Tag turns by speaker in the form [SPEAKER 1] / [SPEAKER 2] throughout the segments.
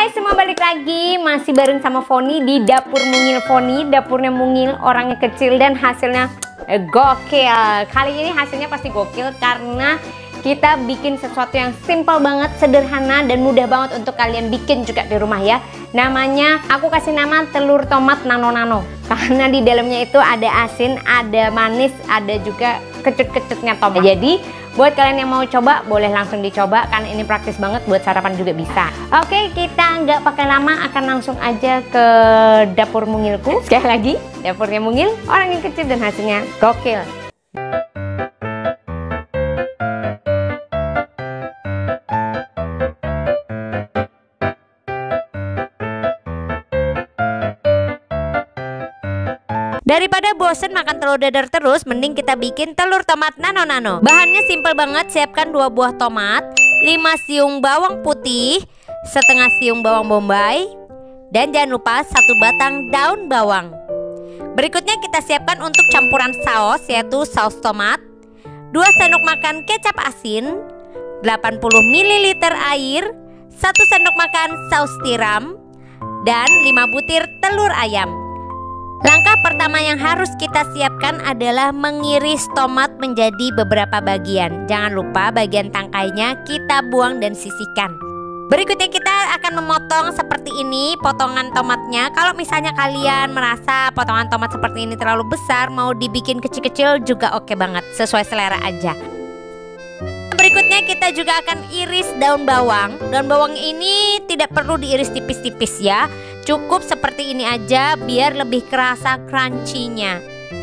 [SPEAKER 1] Hai semua, balik lagi masih bareng sama Foni di Dapur Mungil Foni. Dapurnya mungil, orangnya kecil dan hasilnya gokil. Kali ini hasilnya pasti gokil karena kita bikin sesuatu yang simple banget, sederhana dan mudah banget untuk kalian bikin juga di rumah ya. Namanya, aku kasih nama telur tomat nano-nano. Karena di dalamnya itu ada asin, ada manis, ada juga kecut-kecutnya tomat. Jadi buat kalian yang mau coba, boleh langsung dicoba karena ini praktis banget, buat sarapan juga bisa. Oke, kita nggak pakai lama, akan langsung aja ke dapur mungilku. Sekali lagi, dapurnya mungil, orang yang kecil dan hasilnya gokil. Daripada bosen makan telur dadar terus, mending kita bikin telur tomat nano-nano. Bahannya simple banget, siapkan 2 buah tomat, 5 siung bawang putih, setengah siung bawang bombay, dan jangan lupa 1 batang daun bawang. Berikutnya kita siapkan untuk campuran saus, yaitu saus tomat, 2 sendok makan kecap asin, 80 ml air, 1 sendok makan saus tiram, dan 5 butir telur ayam. Langkah pertama yang harus kita siapkan adalah mengiris tomat menjadi beberapa bagian. Jangan lupa bagian tangkainya kita buang dan sisihkan. Berikutnya kita akan memotong seperti ini potongan tomatnya. Kalau misalnya kalian merasa potongan tomat seperti ini terlalu besar, mau dibikin kecil-kecil juga oke banget, sesuai selera aja. Berikutnya kita juga akan iris daun bawang. Daun bawang ini tidak perlu diiris tipis-tipis ya. Cukup seperti ini aja biar lebih kerasa crunchy-nya.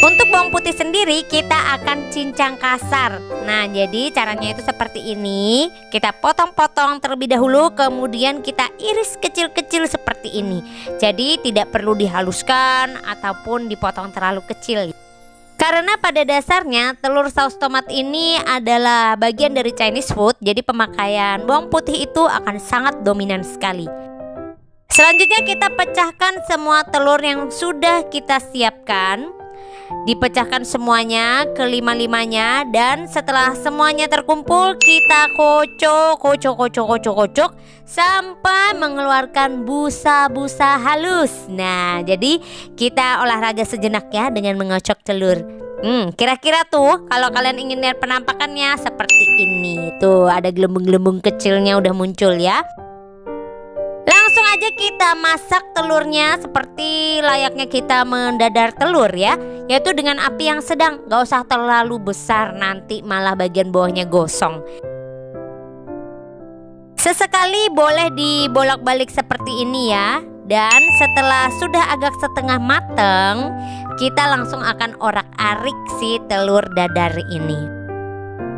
[SPEAKER 1] Untuk bawang putih sendiri kita akan cincang kasar. Nah, jadi caranya itu seperti ini. Kita potong-potong terlebih dahulu, kemudian kita iris kecil-kecil seperti ini. Jadi tidak perlu dihaluskan ataupun dipotong terlalu kecil. Karena pada dasarnya telur saus tomat ini adalah bagian dari Chinese food, jadi pemakaian bawang putih itu akan sangat dominan sekali. Selanjutnya kita pecahkan semua telur yang sudah kita siapkan. Dipecahkan semuanya ke 5-5-nya, dan setelah semuanya terkumpul kita kocok sampai mengeluarkan busa-busa halus. Nah, jadi kita olahraga sejenak ya dengan mengocok telur. Kira-kira tuh kalau kalian ingin lihat penampakannya seperti ini. Tuh ada gelembung-gelembung kecilnya udah muncul ya. Langsung aja kita masak telurnya seperti layaknya kita mendadar telur ya, yaitu dengan api yang sedang, gak usah terlalu besar, nanti malah bagian bawahnya gosong. Sesekali boleh dibolak-balik seperti ini ya. Dan setelah sudah agak setengah mateng, kita langsung akan orak-arik si telur dadar ini.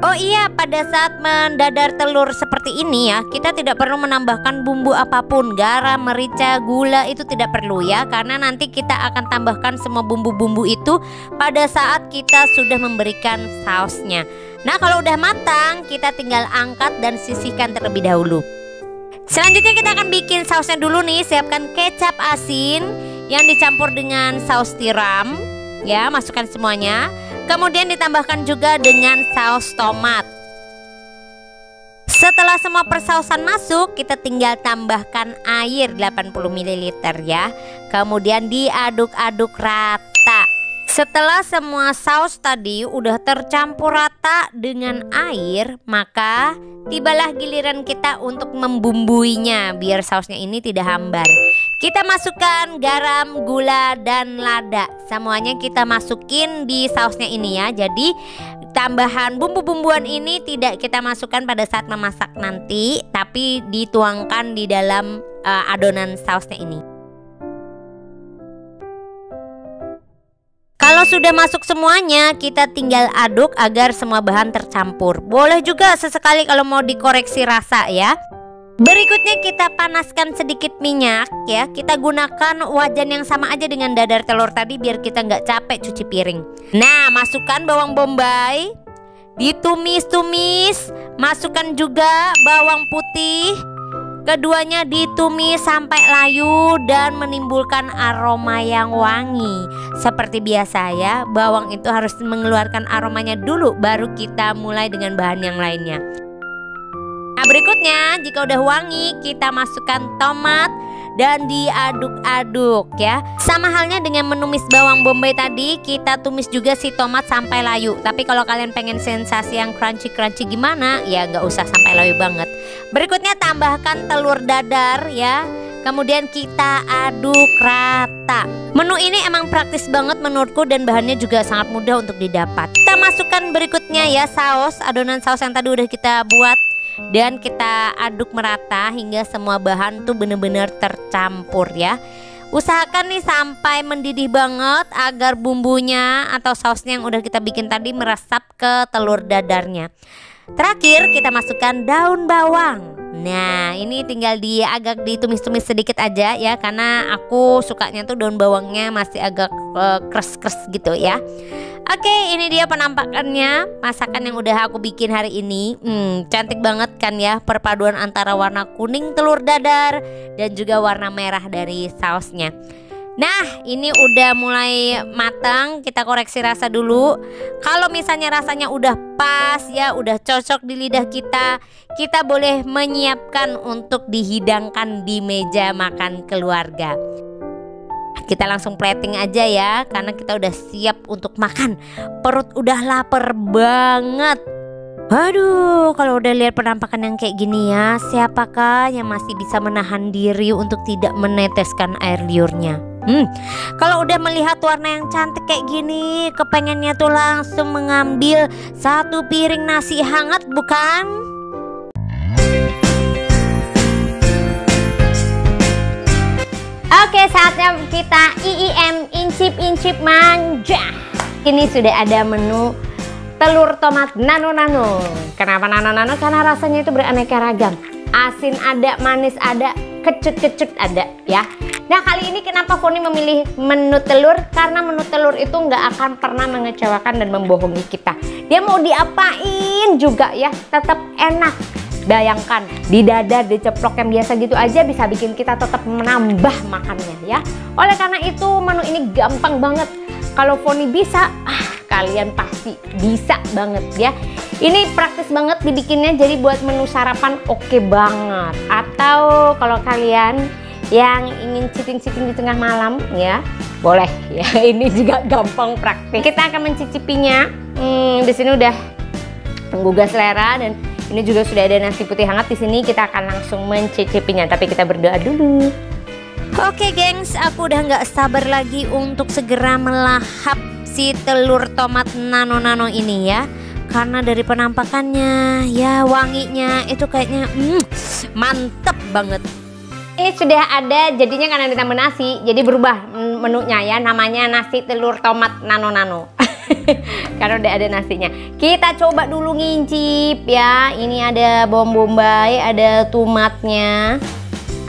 [SPEAKER 1] Oh iya, pada saat mendadar telur seperti ini ya, kita tidak perlu menambahkan bumbu apapun. Garam, merica, gula itu tidak perlu ya, karena nanti kita akan tambahkan semua bumbu-bumbu itu pada saat kita sudah memberikan sausnya. Nah, kalau udah matang, kita tinggal angkat dan sisihkan terlebih dahulu. Selanjutnya kita akan bikin sausnya dulu nih. Siapkan kecap asin yang dicampur dengan saus tiram ya, masukkan semuanya. Kemudian ditambahkan juga dengan saus tomat. Setelah semua persausan masuk, kita tinggal tambahkan air 80 ml ya. Kemudian diaduk-aduk rata. Setelah semua saus tadi udah tercampur rata dengan air, maka tibalah giliran kita untuk membumbuinya biar sausnya ini tidak hambar. Kita masukkan garam, gula, dan lada. Semuanya kita masukin di sausnya ini ya. Jadi tambahan bumbu-bumbuan ini tidak kita masukkan pada saat memasak nanti, tapi dituangkan di dalam adonan sausnya ini. Kalau sudah masuk semuanya, kita tinggal aduk agar semua bahan tercampur. Boleh juga sesekali kalau mau dikoreksi rasa ya. Berikutnya kita panaskan sedikit minyak ya. Kita gunakan wajan yang sama aja dengan dadar telur tadi biar kita nggak capek cuci piring. Nah, masukkan bawang bombay, ditumis-tumis. Masukkan juga bawang putih. Keduanya ditumis sampai layu dan menimbulkan aroma yang wangi. Seperti biasa ya, bawang itu harus mengeluarkan aromanya dulu, baru kita mulai dengan bahan yang lainnya. Nah, berikutnya jika udah wangi, kita masukkan tomat dan diaduk-aduk ya. Sama halnya dengan menumis bawang bombay tadi, kita tumis juga si tomat sampai layu. Tapi kalau kalian pengen sensasi yang crunchy-crunchy gimana, ya nggak usah sampai layu banget. Berikutnya tambahkan telur dadar ya. Kemudian kita aduk rata. Menu ini emang praktis banget menurutku dan bahannya juga sangat mudah untuk didapat. Kita masukkan berikutnya ya saus, adonan saus yang tadi udah kita buat. Dan kita aduk merata hingga semua bahan tuh bener-bener tercampur ya. Usahakan nih sampai mendidih banget agar bumbunya atau sausnya yang udah kita bikin tadi meresap ke telur dadarnya. Terakhir kita masukkan daun bawang. Nah, ini tinggal agak ditumis-tumis sedikit aja ya, karena aku sukanya tuh daun bawangnya masih agak kres-kres gitu ya. Oke, ini dia penampakannya masakan yang udah aku bikin hari ini. Cantik banget kan ya, perpaduan antara warna kuning telur dadar dan juga warna merah dari sausnya. Nah, ini udah mulai matang, kita koreksi rasa dulu. Kalau misalnya rasanya udah pas ya, udah cocok di lidah kita boleh menyiapkan untuk dihidangkan di meja makan keluarga. Kita langsung plating aja ya, karena kita udah siap untuk makan. Perut udah lapar banget. Aduh, kalau udah lihat penampakan yang kayak gini ya, siapakah yang masih bisa menahan diri untuk tidak meneteskan air liurnya? Kalau udah melihat warna yang cantik kayak gini, kepengennya tuh langsung mengambil satu piring nasi hangat, bukan? Oke, saatnya kita incip manja. Ini sudah ada menu telur tomat nano-nano. Kenapa nano-nano? Karena rasanya itu beraneka ragam. Asin ada, manis ada, kecut-kecut ada ya. Nah, kali ini kenapa Foni memilih menu telur? Karena menu telur itu nggak akan pernah mengecewakan dan membohongi kita. Dia mau diapain juga ya, tetap enak. Bayangkan di dadar, diceplok yang biasa gitu aja bisa bikin kita tetap menambah makannya ya. Oleh karena itu menu ini gampang banget. Kalau Foni bisa, kalian pasti bisa banget ya. Ini praktis banget dibikinnya, jadi buat menu sarapan oke banget. Atau kalau kalian yang ingin citing-citing di tengah malam ya, boleh ya. Ini juga gampang praktis. Kita akan mencicipinya. Di sini udah menggugah selera dan ini juga sudah ada nasi putih hangat di sini. Kita akan langsung mencicipinya, tapi kita berdoa dulu. Oke gengs, aku udah nggak sabar lagi untuk segera melahap si telur tomat nano-nano ini ya. Karena dari penampakannya ya, wanginya itu kayaknya mantep banget. Ini sudah ada jadinya karena ditambah nasi, jadi berubah menunya ya, namanya nasi telur tomat nano-nano. Karena udah ada nasinya. Kita coba dulu ngincip ya. Ini ada bawang bombay, ada tomatnya,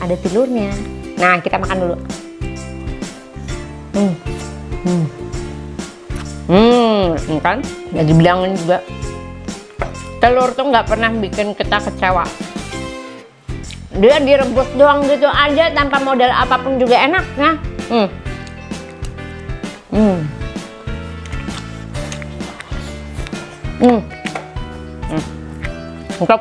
[SPEAKER 1] ada telurnya. Nah, kita makan dulu. Kan nggak dibilangin juga, telur tuh nggak pernah bikin kita kecewa. Dia direbus doang gitu aja tanpa modal apapun juga enaknya. Mantap.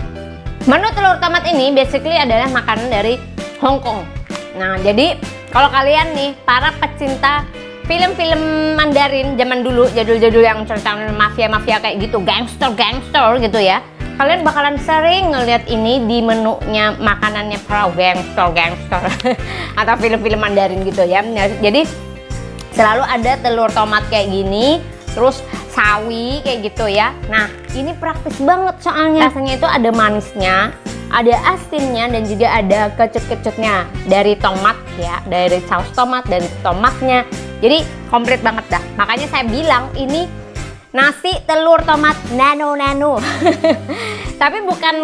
[SPEAKER 1] Menu telur tomat ini basically adalah makanan dari Hong Kong. Nah, jadi kalau kalian nih para pecinta film-film Mandarin zaman dulu, jadul-jadul yang cerita mafia-mafia kayak gitu, gangster gitu ya, kalian bakalan sering ngeliat ini di menunya makanannya para gangster atau film-film Mandarin gitu ya. Jadi selalu ada telur tomat kayak gini, terus sawi kayak gitu ya. Nah, ini praktis banget soalnya rasanya itu ada manisnya, ada asinnya, dan juga ada kecut-kecutnya dari tomat ya, dari saus tomat, dari tomatnya. Jadi komplit banget dah. Makanya saya bilang ini nasi telur tomat nano-nano. Tapi bukan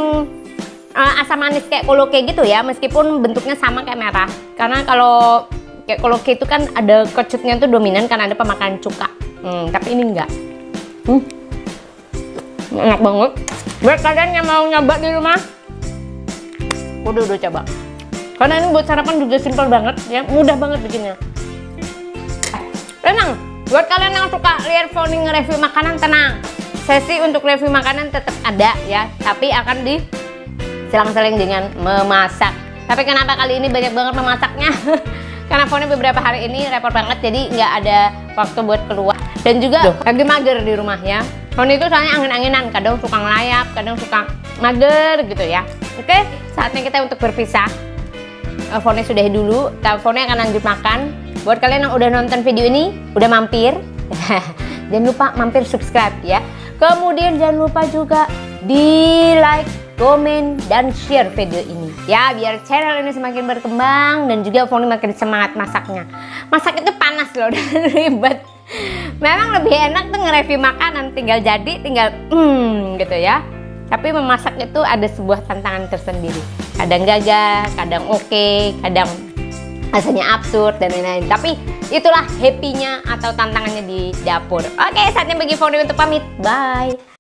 [SPEAKER 1] asam manis kayak koloke gitu ya, meskipun bentuknya sama kayak merah. Karena kalau kayak koloke itu kan ada kecutnya tuh dominan karena ada pemakan cuka. Tapi ini enggak. Enak banget. Buat kalian yang mau nyoba di rumah, udah coba. Karena ini buat sarapan juga simpel banget ya, mudah banget bikinnya. Tenang, buat kalian yang suka lihat Foni nge-review makanan, tenang. Sesi untuk review makanan tetap ada ya, tapi akan di selang-seling dengan memasak. Tapi kenapa kali ini banyak banget memasaknya? Karena Foni beberapa hari ini repot banget, jadi nggak ada waktu buat keluar. Dan juga lagi mager di rumah ya. Foni itu soalnya angin-anginan, kadang suka ngelayap, kadang suka mager gitu ya. Oke, saatnya kita untuk berpisah. Foni sudahi dulu, Foni akan lanjut makan. Buat kalian yang udah nonton video ini, udah mampir, jangan lupa mampir subscribe ya. Kemudian jangan lupa juga di like, komen, dan share video ini ya, biar channel ini semakin berkembang dan juga Foni makin semangat masaknya. Masak itu panas loh dan ribet. Memang lebih enak tuh nge-review makanan, tinggal jadi, tinggal gitu ya. Tapi memasak itu ada sebuah tantangan tersendiri. Kadang gagal, kadang oke, kadang rasanya absurd dan lain-lain. Tapi itulah happy-nya atau tantangannya di dapur. Oke, saatnya bagi Foni untuk pamit. Bye.